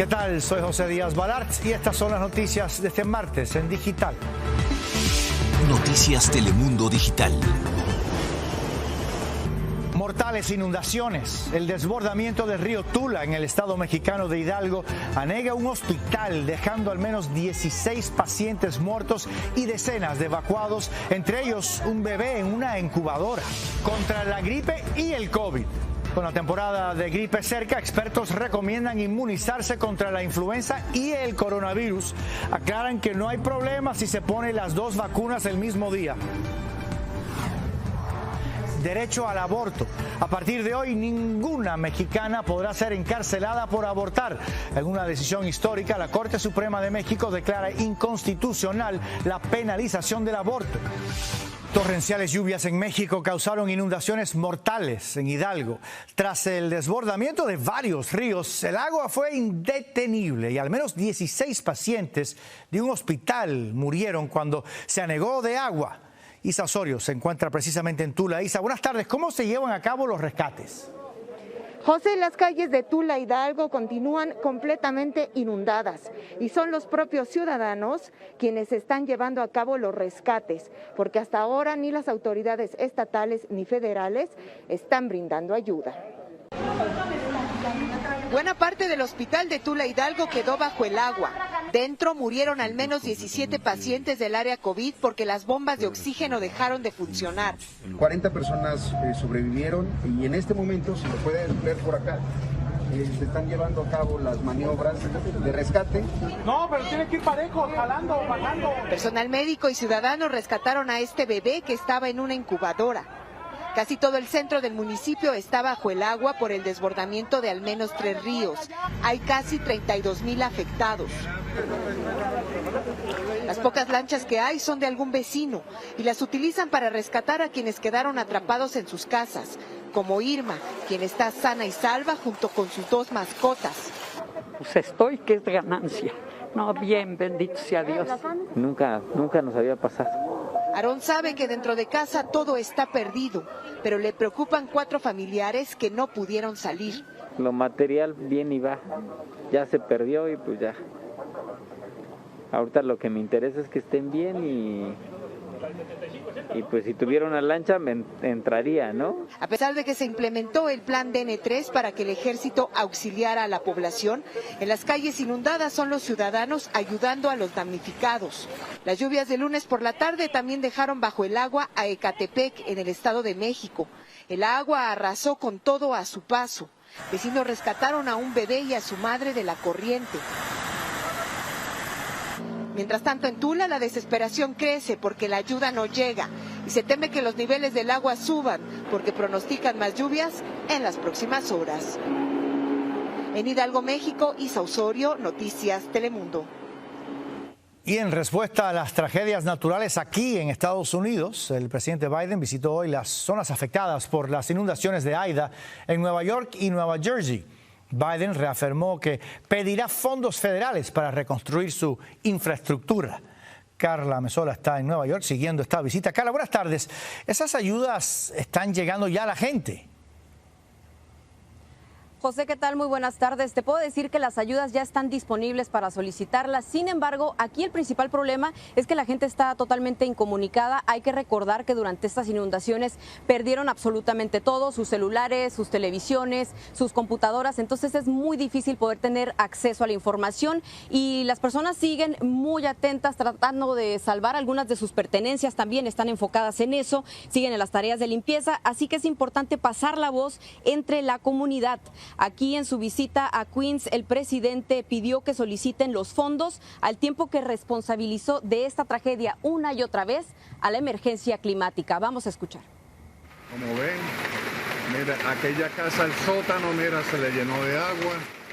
¿Qué tal? Soy José Díaz Balart y estas son las noticias de este martes en Digital. Noticias Telemundo Digital. Mortales inundaciones. El desbordamiento del río Tula en el estado mexicano de Hidalgo anega un hospital, dejando al menos 16 pacientes muertos y decenas de evacuados, entre ellos un bebé en una incubadora. Contra la gripe y el COVID. Con la temporada de gripe cerca, expertos recomiendan inmunizarse contra la influenza y el coronavirus. Aclaran que no hay problema si se ponen las dos vacunas el mismo día. Derecho al aborto. A partir de hoy, ninguna mexicana podrá ser encarcelada por abortar. En una decisión histórica, la Corte Suprema de México declara inconstitucional la penalización del aborto. Torrenciales lluvias en México causaron inundaciones mortales en Hidalgo. Tras el desbordamiento de varios ríos, el agua fue indetenible y al menos 16 pacientes de un hospital murieron cuando se anegó de agua. Isa Osorio se encuentra precisamente en Tula. Isa, buenas tardes. ¿Cómo se llevan a cabo los rescates? José, las calles de Tula Hidalgo continúan completamente inundadas y son los propios ciudadanos quienes están llevando a cabo los rescates, porque hasta ahora ni las autoridades estatales ni federales están brindando ayuda. Buena parte del hospital de Tula Hidalgo quedó bajo el agua. Dentro murieron al menos 17 pacientes del área COVID porque las bombas de oxígeno dejaron de funcionar. 40 personas sobrevivieron y en este momento, si lo pueden ver por acá, se están llevando a cabo las maniobras de rescate. No, pero tiene que ir parejo, jalando, bajando. Personal médico y ciudadanos rescataron a este bebé que estaba en una incubadora. Casi todo el centro del municipio está bajo el agua por el desbordamiento de al menos 3 ríos. Hay casi 32,000 afectados. Las pocas lanchas que hay son de algún vecino y las utilizan para rescatar a quienes quedaron atrapados en sus casas, como Irma, quien está sana y salva junto con sus 2 mascotas. Pues estoy, que es ganancia. No, bien, bendito sea Dios. Nunca nos había pasado. Aarón sabe que dentro de casa todo está perdido, pero le preocupan 4 familiares que no pudieron salir. Lo material bien y va, ya se perdió y pues ya. Ahorita lo que me interesa es que estén bien y pues si tuviera una lancha me entraría, ¿no? A pesar de que se implementó el plan DN3 para que el ejército auxiliara a la población, en las calles inundadas son los ciudadanos ayudando a los damnificados. Las lluvias de lunes por la tarde también dejaron bajo el agua a Ecatepec, en el Estado de México. El agua arrasó con todo a su paso. Vecinos rescataron a un bebé y a su madre de la corriente. Mientras tanto, en Tula la desesperación crece porque la ayuda no llega y se teme que los niveles del agua suban porque pronostican más lluvias en las próximas horas. En Hidalgo, México, Isa Osorio, Noticias Telemundo. Y en respuesta a las tragedias naturales aquí en Estados Unidos, el presidente Biden visitó hoy las zonas afectadas por las inundaciones de Ida en Nueva York y Nueva Jersey. Biden reafirmó que pedirá fondos federales para reconstruir su infraestructura. Carla Mesola está en Nueva York siguiendo esta visita. Carla, buenas tardes. ¿Esas ayudas están llegando ya a la gente? José, ¿qué tal? Muy buenas tardes. Te puedo decir que las ayudas ya están disponibles para solicitarlas. Sin embargo, aquí el principal problema es que la gente está totalmente incomunicada. Hay que recordar que durante estas inundaciones perdieron absolutamente todo, sus celulares, sus televisiones, sus computadoras. Entonces es muy difícil poder tener acceso a la información y las personas siguen muy atentas tratando de salvar algunas de sus pertenencias. También están enfocadas en eso, siguen en las tareas de limpieza. Así que es importante pasar la voz entre la comunidad. Aquí en su visita a Queens, el presidente pidió que soliciten los fondos al tiempo que responsabilizó de esta tragedia una y otra vez a la emergencia climática. Vamos a escuchar. Como ven, mira, aquella casa, el sótano, mira, se le llenó de agua.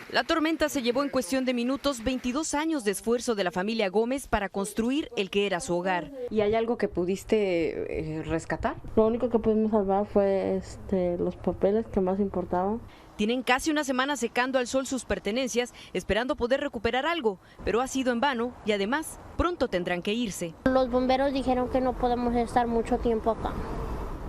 La tormenta se llevó en cuestión de minutos 22 años de esfuerzo de la familia Gómez para construir el que era su hogar. ¿Y hay algo que pudiste rescatar? Lo único que pudimos salvar fue los papeles que más importaban. Tienen casi una semana secando al sol sus pertenencias, esperando poder recuperar algo, pero ha sido en vano y además pronto tendrán que irse. Los bomberos dijeron que no podemos estar mucho tiempo acá.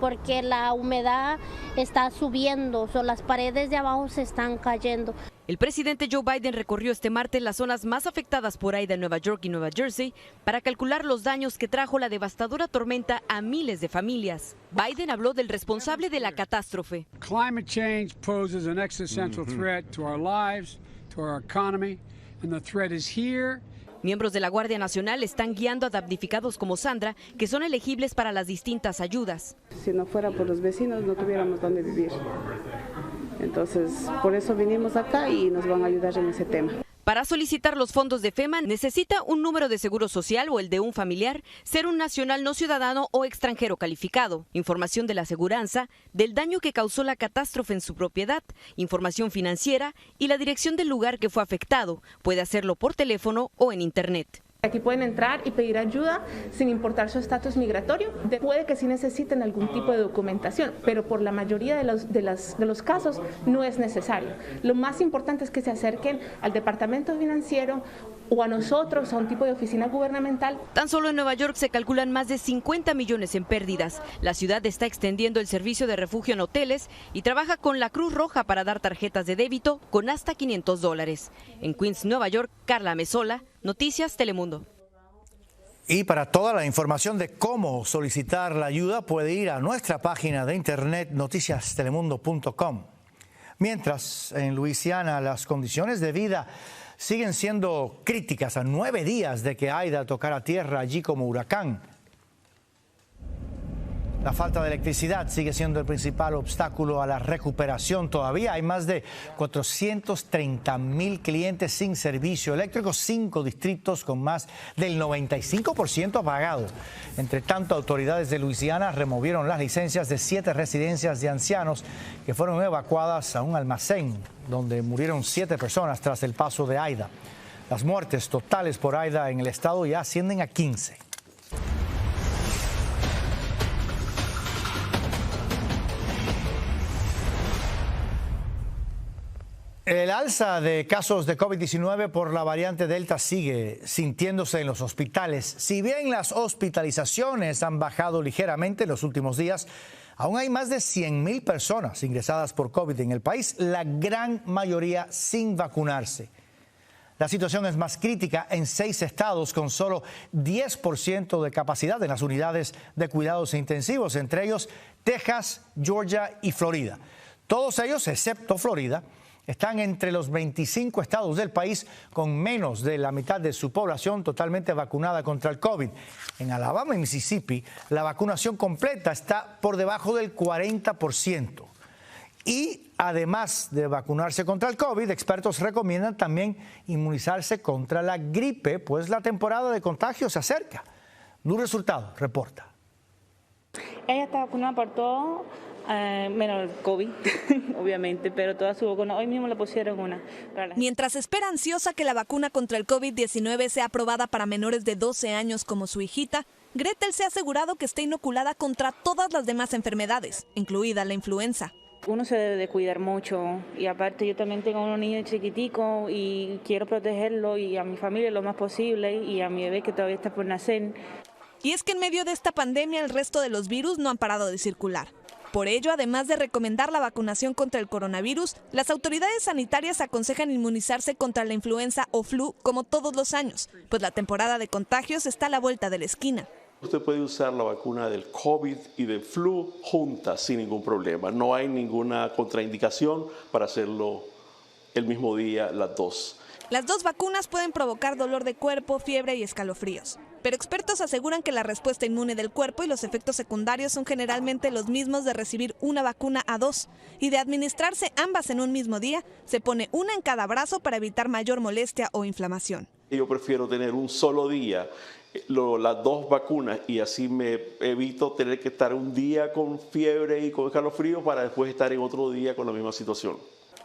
porque la humedad está subiendo, las paredes de abajo se están cayendo. El presidente Joe Biden recorrió este martes las zonas más afectadas por Ida en Nueva York y Nueva Jersey para calcular los daños que trajo la devastadora tormenta a miles de familias. Biden habló del responsable de la catástrofe. Climate change poses an existential threat to our lives, to our economy, and the threat is here. Miembros de la Guardia Nacional están guiando a damnificados como Sandra, que son elegibles para las distintas ayudas. Si no fuera por los vecinos, no tuviéramos dónde vivir. Entonces, por eso vinimos acá y nos van a ayudar en ese tema. Para solicitar los fondos de FEMA necesita un número de seguro social o el de un familiar, ser un nacional no ciudadano o extranjero calificado, información de la aseguranza, del daño que causó la catástrofe en su propiedad, información financiera y la dirección del lugar que fue afectado. Puede hacerlo por teléfono o en internet. Aquí pueden entrar y pedir ayuda sin importar su estatus migratorio. Puede que sí necesiten algún tipo de documentación, pero por la mayoría de los casos no es necesario. Lo más importante es que se acerquen al departamento financiero o a nosotros, a un tipo de oficina gubernamental. Tan solo en Nueva York se calculan más de 50 millones en pérdidas. La ciudad está extendiendo el servicio de refugio en hoteles y trabaja con la Cruz Roja para dar tarjetas de débito con hasta $500. En Queens, Nueva York, Carla Mesola, Noticias Telemundo. Y para toda la información de cómo solicitar la ayuda puede ir a nuestra página de internet noticiastelemundo.com. Mientras en Luisiana las condiciones de vida siguen siendo críticas a 9 días de que Ida tocara tierra allí como huracán. La falta de electricidad sigue siendo el principal obstáculo a la recuperación. Todavía hay más de 430,000 clientes sin servicio eléctrico, 5 distritos con más del 95% apagado. Entre tanto, autoridades de Luisiana removieron las licencias de 7 residencias de ancianos que fueron evacuadas a un almacén donde murieron 7 personas tras el paso de Ida. Las muertes totales por Ida en el estado ya ascienden a 15. El alza de casos de COVID-19 por la variante Delta sigue sintiéndose en los hospitales. Si bien las hospitalizaciones han bajado ligeramente en los últimos días, aún hay más de 100,000 personas ingresadas por COVID en el país, la gran mayoría sin vacunarse. La situación es más crítica en 6 estados con solo 10% de capacidad en las unidades de cuidados intensivos, entre ellos Texas, Georgia y Florida. Todos ellos, excepto Florida, están entre los 25 estados del país con menos de la mitad de su población totalmente vacunada contra el COVID. En Alabama y Mississippi, la vacunación completa está por debajo del 40%. Y además de vacunarse contra el COVID, expertos recomiendan también inmunizarse contra la gripe, pues la temporada de contagio se acerca. Lourdes Hurtado reporta. Ella está vacunada por todo, menos el COVID, obviamente, pero toda su vacuna, hoy mismo le pusieron una. Mientras espera ansiosa que la vacuna contra el COVID-19 sea aprobada para menores de 12 años como su hijita, Gretel se ha asegurado que está inoculada contra todas las demás enfermedades, incluida la influenza. Uno se debe de cuidar mucho y aparte yo también tengo un niño chiquitico y quiero protegerlo y a mi familia lo más posible y a mi bebé que todavía está por nacer. Y es que en medio de esta pandemia el resto de los virus no han parado de circular. Por ello, además de recomendar la vacunación contra el coronavirus, las autoridades sanitarias aconsejan inmunizarse contra la influenza o flu como todos los años, pues la temporada de contagios está a la vuelta de la esquina. Usted puede usar la vacuna del COVID y del flu juntas sin ningún problema. No hay ninguna contraindicación para hacerlo el mismo día, las dos. Las 2 vacunas pueden provocar dolor de cuerpo, fiebre y escalofríos. Pero expertos aseguran que la respuesta inmune del cuerpo y los efectos secundarios son generalmente los mismos de recibir una vacuna a 2. Y de administrarse ambas en un mismo día, se pone una en cada brazo para evitar mayor molestia o inflamación. Yo prefiero tener un solo día las 2 vacunas y así me evito tener que estar un día con fiebre y con escalofríos para después estar en otro día con la misma situación.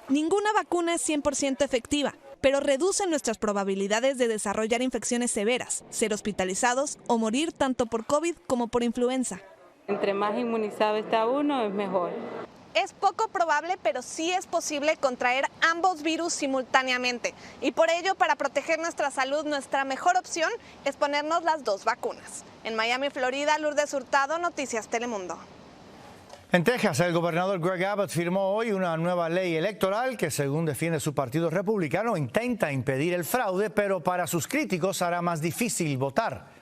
Ninguna vacuna es 100% efectiva, pero reduce nuestras probabilidades de desarrollar infecciones severas, ser hospitalizados o morir tanto por COVID como por influenza. Entre más inmunizado está uno, es mejor. Es poco probable, pero sí es posible contraer ambos virus simultáneamente. Y por ello, para proteger nuestra salud, nuestra mejor opción es ponernos las 2 vacunas. En Miami, Florida, Lourdes Hurtado, Noticias Telemundo. En Texas, el gobernador Greg Abbott firmó hoy una nueva ley electoral que, según defiende su partido republicano, intenta impedir el fraude, pero para sus críticos hará más difícil votar.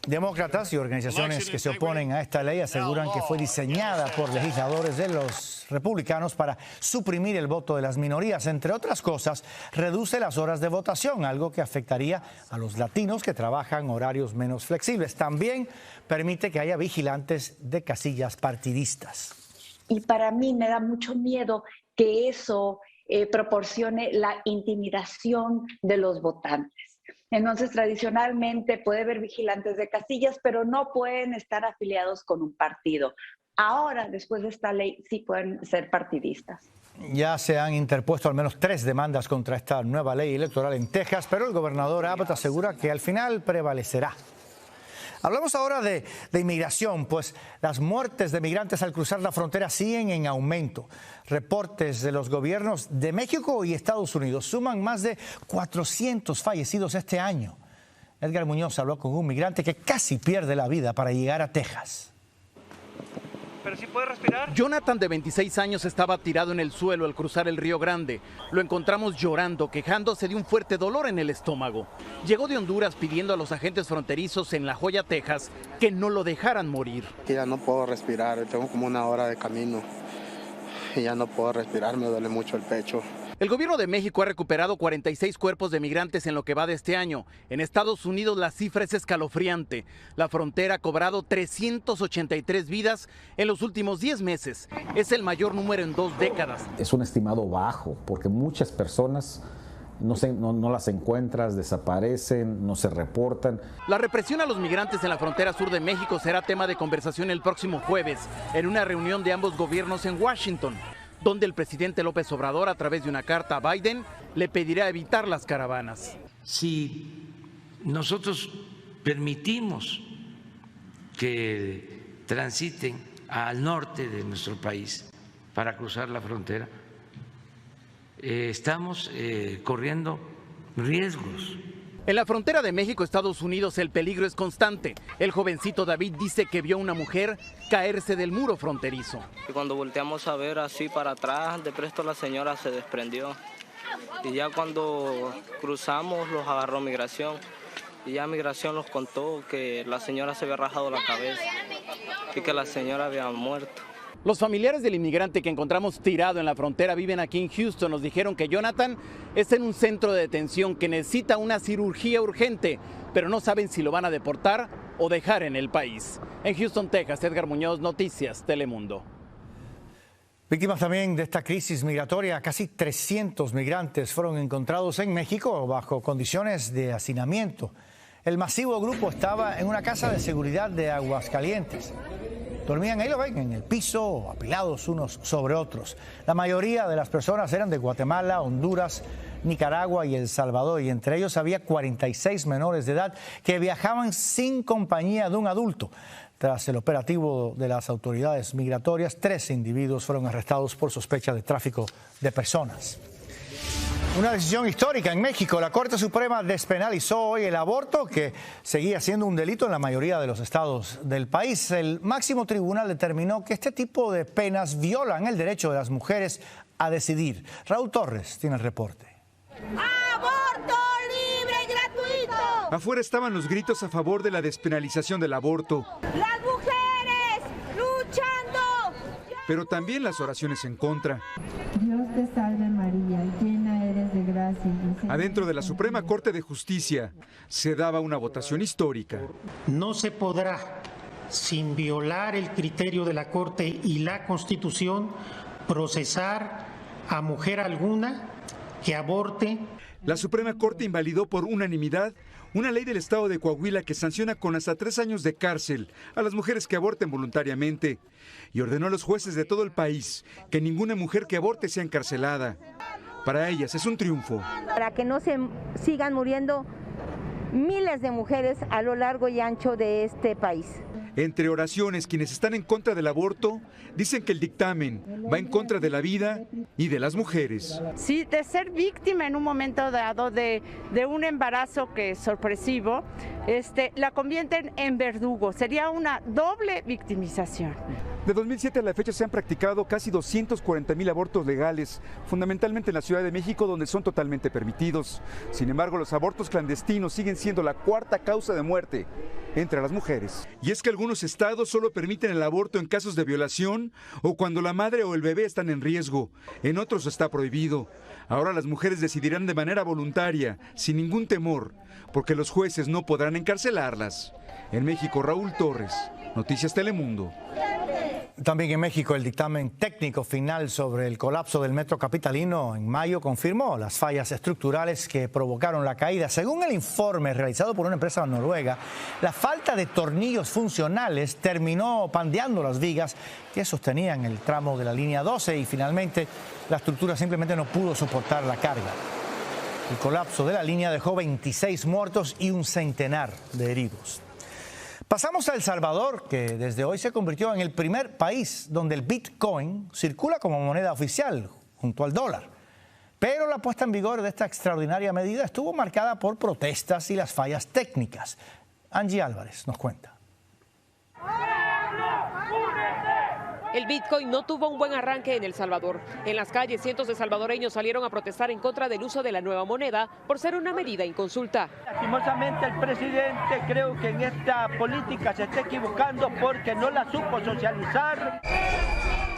Demócratas y organizaciones que se oponen a esta ley aseguran que fue diseñada por legisladores de los republicanos para suprimir el voto de las minorías. Entre otras cosas, reduce las horas de votación, algo que afectaría a los latinos que trabajan horarios menos flexibles. También permite que haya vigilantes de casillas partidistas. Y para mí me da mucho miedo que eso proporcione la intimidación de los votantes. Entonces, tradicionalmente puede haber vigilantes de casillas, pero no pueden estar afiliados con un partido. Ahora, después de esta ley, sí pueden ser partidistas. Ya se han interpuesto al menos 3 demandas contra esta nueva ley electoral en Texas, pero el gobernador Abbott asegura que al final prevalecerá. Hablamos ahora de inmigración, pues las muertes de migrantes al cruzar la frontera siguen en aumento. Reportes de los gobiernos de México y Estados Unidos suman más de 400 fallecidos este año. Edgar Muñoz habló con un migrante que casi pierde la vida para llegar a Texas. ¿Pero sí puede respirar? Jonathan, de 26 años, estaba tirado en el suelo al cruzar el Río Grande. Lo encontramos llorando, quejándose de un fuerte dolor en el estómago. Llegó de Honduras pidiendo a los agentes fronterizos en La Joya, Texas, que no lo dejaran morir. Ya no puedo respirar, tengo como 1 hora de camino y ya no puedo respirar, me duele mucho el pecho. El gobierno de México ha recuperado 46 cuerpos de migrantes en lo que va de este año. En Estados Unidos la cifra es escalofriante. La frontera ha cobrado 383 vidas en los últimos 10 meses. Es el mayor número en 2 décadas. Es un estimado bajo porque muchas personas no las encuentras, desaparecen, no se reportan. La represión a los migrantes en la frontera sur de México será tema de conversación el próximo jueves en una reunión de ambos gobiernos en Washington, donde el presidente López Obrador, a través de una carta a Biden, le pedirá evitar las caravanas. Si nosotros permitimos que transiten al norte de nuestro país para cruzar la frontera, estamos corriendo riesgos. En la frontera de México-Estados Unidos el peligro es constante. El jovencito David dice que vio a una mujer caerse del muro fronterizo. Y cuando volteamos a ver así para atrás, de presto la señora se desprendió. Y ya cuando cruzamos los agarró migración. Y ya migración nos contó que la señora se había rajado la cabeza y que la señora había muerto. Los familiares del inmigrante que encontramos tirado en la frontera viven aquí en Houston. Nos dijeron que Jonathan está en un centro de detención que necesita una cirugía urgente, pero no saben si lo van a deportar o dejar en el país. En Houston, Texas, Edgar Muñoz, Noticias Telemundo. Víctimas también de esta crisis migratoria, casi 300 migrantes fueron encontrados en México bajo condiciones de hacinamiento. El masivo grupo estaba en una casa de seguridad de Aguascalientes. Dormían, ahí lo ven, en el piso, apilados unos sobre otros. La mayoría de las personas eran de Guatemala, Honduras, Nicaragua y El Salvador, y entre ellos había 46 menores de edad que viajaban sin compañía de un adulto. Tras el operativo de las autoridades migratorias, 13 individuos fueron arrestados por sospecha de tráfico de personas. Una decisión histórica en México. La Corte Suprema despenalizó hoy el aborto, que seguía siendo un delito en la mayoría de los estados del país. El máximo tribunal determinó que este tipo de penas violan el derecho de las mujeres a decidir. Raúl Torres tiene el reporte. ¡Aborto libre y gratuito! Afuera estaban los gritos a favor de la despenalización del aborto. ¡Las mujeres luchando! Pero también las oraciones en contra. Dios te salve María, llena eres de gracia. Adentro de la Suprema Corte de Justicia se daba una votación histórica. No se podrá, sin violar el criterio de la Corte y la Constitución, procesar a mujer alguna que aborte. La Suprema Corte invalidó por unanimidad una ley del estado de Coahuila que sanciona con hasta 3 años de cárcel a las mujeres que aborten voluntariamente y ordenó a los jueces de todo el país que ninguna mujer que aborte sea encarcelada. Para ellas es un triunfo. Para que no se sigan muriendo miles de mujeres a lo largo y ancho de este país. Entre oraciones, quienes están en contra del aborto dicen que el dictamen va en contra de la vida y de las mujeres. Sí, de ser víctima en un momento dado de un embarazo que es sorpresivo, la convierten en verdugo. Sería una doble victimización. De 2007 a la fecha se han practicado casi 240,000 abortos legales, fundamentalmente en la Ciudad de México, donde son totalmente permitidos. Sin embargo, los abortos clandestinos siguen siendo la cuarta causa de muerte entre las mujeres. Y es que algunos estados solo permiten el aborto en casos de violación o cuando la madre o el bebé están en riesgo. En otros está prohibido. Ahora las mujeres decidirán de manera voluntaria, sin ningún temor, porque los jueces no podrán encarcelarlas. En México, Raúl Torres, Noticias Telemundo. También en México, el dictamen técnico final sobre el colapso del metro capitalino en mayo confirmó las fallas estructurales que provocaron la caída. Según el informe realizado por una empresa noruega, la falta de tornillos funcionales terminó pandeando las vigas que sostenían el tramo de la línea 12 y finalmente la estructura simplemente no pudo soportar la carga. El colapso de la línea dejó 26 muertos y un centenar de heridos. Pasamos a El Salvador, que desde hoy se convirtió en el primer país donde el Bitcoin circula como moneda oficial junto al dólar. Pero la puesta en vigor de esta extraordinaria medida estuvo marcada por protestas y las fallas técnicas. Angie Álvarez nos cuenta. El Bitcoin no tuvo un buen arranque en El Salvador. En las calles, cientos de salvadoreños salieron a protestar en contra del uso de la nueva moneda por ser una medida inconsulta. Lastimosamente el presidente creo que en esta política se está equivocando porque no la supo socializar.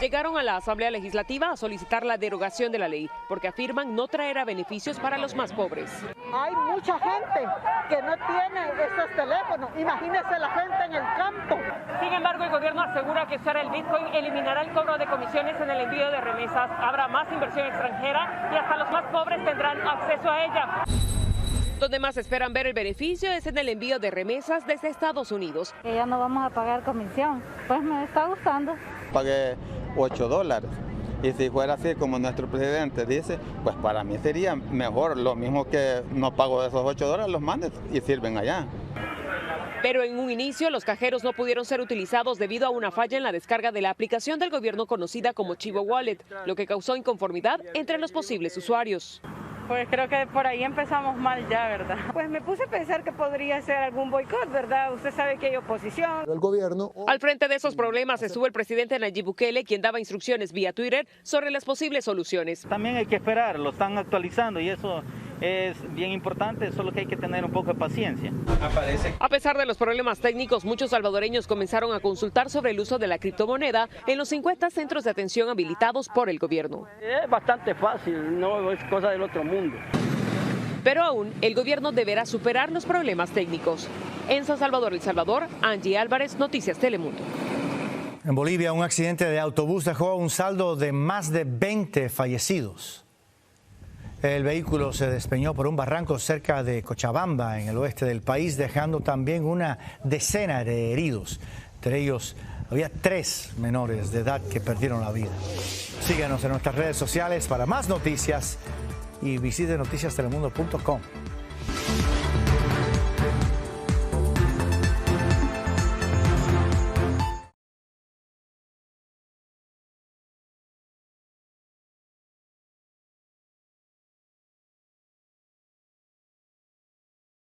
Llegaron a la Asamblea Legislativa a solicitar la derogación de la ley porque afirman no traerá beneficios para los más pobres. Hay mucha gente que no tiene esos teléfonos. Imagínese la gente en el campo. Sin embargo, el gobierno asegura que usar el Bitcoin eliminará el cobro de comisiones en el envío de remesas, habrá más inversión extranjera y hasta los más pobres tendrán acceso a ella. Donde más esperan ver el beneficio es en el envío de remesas desde Estados Unidos. Ya no vamos a pagar comisión, pues me está gustando. Pagué $8 y si fuera así como nuestro presidente dice, pues para mí sería mejor, lo mismo que no pago esos $8, los mandes y sirven allá. Pero en un inicio los cajeros no pudieron ser utilizados debido a una falla en la descarga de la aplicación del gobierno conocida como Chivo Wallet, lo que causó inconformidad entre los posibles usuarios. Pues creo que por ahí empezamos mal ya, ¿verdad? Pues me puse a pensar que podría ser algún boicot, ¿verdad? Usted sabe que hay oposición. El gobierno... Al frente de esos problemas estuvo el presidente Nayib Bukele, quien daba instrucciones vía Twitter sobre las posibles soluciones. También hay que esperar, lo están actualizando y eso es bien importante, solo que hay que tener un poco de paciencia. A pesar de los problemas técnicos, muchos salvadoreños comenzaron a consultar sobre el uso de la criptomoneda en los 50 centros de atención habilitados por el gobierno. Es bastante fácil, no es cosa del otro mundo. Pero aún el gobierno deberá superar los problemas técnicos. En San Salvador, El Salvador, Angie Álvarez, Noticias Telemundo. En Bolivia, un accidente de autobús dejó un saldo de más de 20 fallecidos. El vehículo se despeñó por un barranco cerca de Cochabamba, en el oeste del país, dejando también una decena de heridos. Entre ellos había 3 menores de edad que perdieron la vida. Síganos en nuestras redes sociales para más noticias y visite noticiastelemundo.com.